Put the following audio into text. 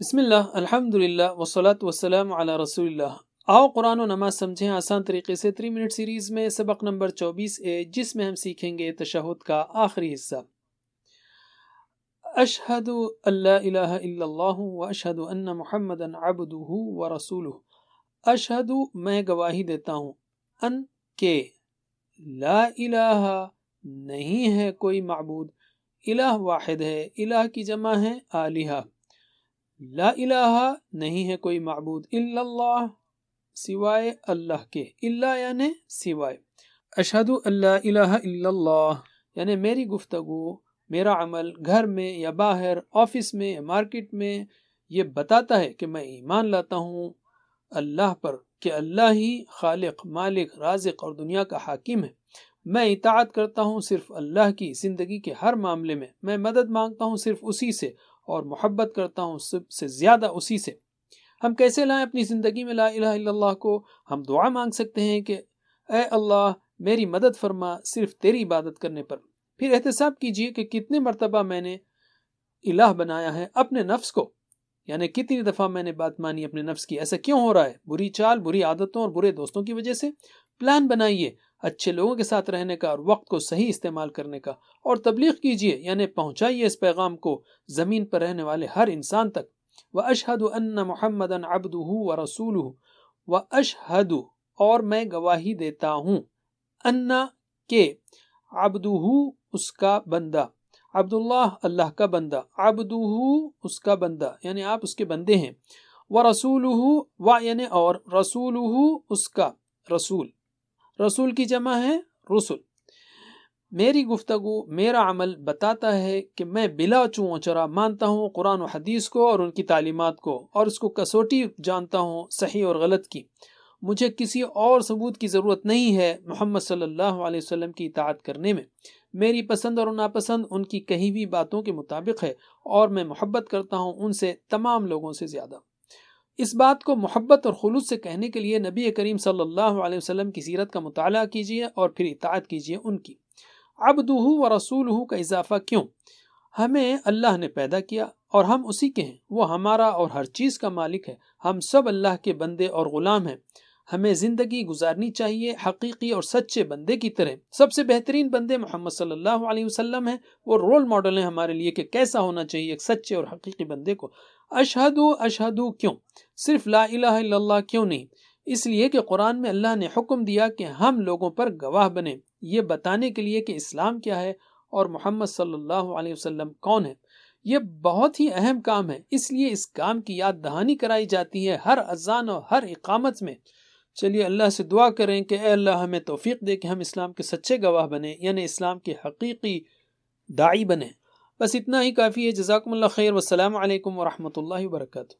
بسم اللہ، الحمد للہ والصلاة والسلام علی رسول اللہ۔ آؤ قرآن و نماز سمجھیں آسان طریقے سے 3 منٹ سیریز میں سبق نمبر 24 جس میں ہم سیکھیں گے تشہد کا آخری حصہ۔ اشہد ان لا الہ الا اللہ و اشہد ان محمدا عبدہ و رسولہ۔ اشہد، میں گواہی دیتا ہوں، ان کہ لا الہ، نہیں ہے کوئی معبود، الہ واحد ہے، الہ کی جمع ہے آلہہ، لا الہ نہیں ہے کوئی معبود، الا اللہ سوائے اللہ کے، الا یعنی سوائے۔ اشہد ان لا الہ الا اللہ یعنی میری گفتگو، میرا عمل گھر میں یا باہر، آفس میں یا مارکیٹ میں، یہ بتاتا ہے کہ میں ایمان لاتا ہوں اللہ پر کہ اللہ ہی خالق، مالک، رازق اور دنیا کا حاکم ہے۔ میں اطاعت کرتا ہوں صرف اللہ کی زندگی کے ہر معاملے میں مدد مانگتا ہوں صرف اسی سے اور محبت کرتا ہوں سب سے زیادہ اسی سے۔ ہم کیسے لائیں اپنی زندگی میں لا الہ الا اللہ کو؟ ہم دعا مانگ سکتے ہیں کہ اے اللہ میری مدد فرما صرف تیری عبادت کرنے پر۔ پھر احتساب کیجئے کہ کتنے مرتبہ میں نے الہ بنایا ہے اپنے نفس کو، یعنی کتنی دفعہ میں نے بات مانی اپنے نفس کی۔ ایسا کیوں ہو رہا ہے؟ بری چال، بری عادتوں اور برے دوستوں کی وجہ سے۔ پلان بنائیے اچھے لوگوں کے ساتھ رہنے کا اور وقت کو صحیح استعمال کرنے کا، اور تبلیغ کیجئے یعنی پہنچائیے اس پیغام کو زمین پر رہنے والے ہر انسان تک۔ وَأَشْهَدُ أَنَّ مُحَمَّدًا عَبْدُهُ وَرَسُولُهُ، وَأَشْهَدُ اور میں گواہی دیتا ہوں، أَنَّ کہ، عَبْدُهُ اس کا بندہ، عبداللہ اللہ کا بندہ، عبدُهُ اس کا بندہ یعنی آپ اس کے بندے ہیں، وَرَسُولُهُ و یعنی اور، رسولُهُ اس کا رسول، رسول کی جمع ہے رسل۔ میری گفتگو، میرا عمل بتاتا ہے کہ میں بلا چون و چرا مانتا ہوں قرآن و حدیث کو اور ان کی تعلیمات کو، اور اس کو کسوٹی جانتا ہوں صحیح اور غلط کی۔ مجھے کسی اور ثبوت کی ضرورت نہیں ہے محمد صلی اللہ علیہ وسلم کی اطاعت کرنے میں۔ میری پسند اور ناپسند ان کی کہی ہوئی باتوں کے مطابق ہے، اور میں محبت کرتا ہوں ان سے تمام لوگوں سے زیادہ۔ اس بات کو محبت اور خلوص سے کہنے کے لیے نبی کریم صلی اللہ علیہ وسلم کی سیرت کا مطالعہ کیجیے اور پھر اطاعت کیجیے ان کی۔ عبدہ و رسولہ کا اضافہ کیوں؟ ہمیں اللہ نے پیدا کیا اور ہم اسی کے ہیں، وہ ہمارا اور ہر چیز کا مالک ہے۔ ہم سب اللہ کے بندے اور غلام ہیں۔ ہمیں زندگی گزارنی چاہیے حقیقی اور سچے بندے کی طرح۔ سب سے بہترین بندے محمد صلی اللہ علیہ وسلم ہیں، وہ رول ماڈل ہیں ہمارے لیے کہ کیسا ہونا چاہیے ایک سچے اور حقیقی بندے کو۔ اشہد کیوں؟ صرف لا الہ الا اللہ کیوں نہیں؟ اس لیے کہ قرآن میں اللہ نے حکم دیا کہ ہم لوگوں پر گواہ بنیں، یہ بتانے کے لیے کہ اسلام کیا ہے اور محمد صلی اللہ علیہ وسلم کون ہے۔ یہ بہت ہی اہم کام ہے، اس لیے اس کام کی یاد دہانی کرائی جاتی ہے ہر اذان اور ہر اقامت میں۔ چلیے اللہ سے دعا کریں کہ اے اللہ ہمیں توفیق دے کہ ہم اسلام کے سچے گواہ بنیں، یعنی اسلام کے حقیقی داعی بنیں۔ بس اتنا ہی کافی ہے۔ جزاکم اللہ خیر، والسلام علیکم ورحمۃ اللہ وبرکاتہ۔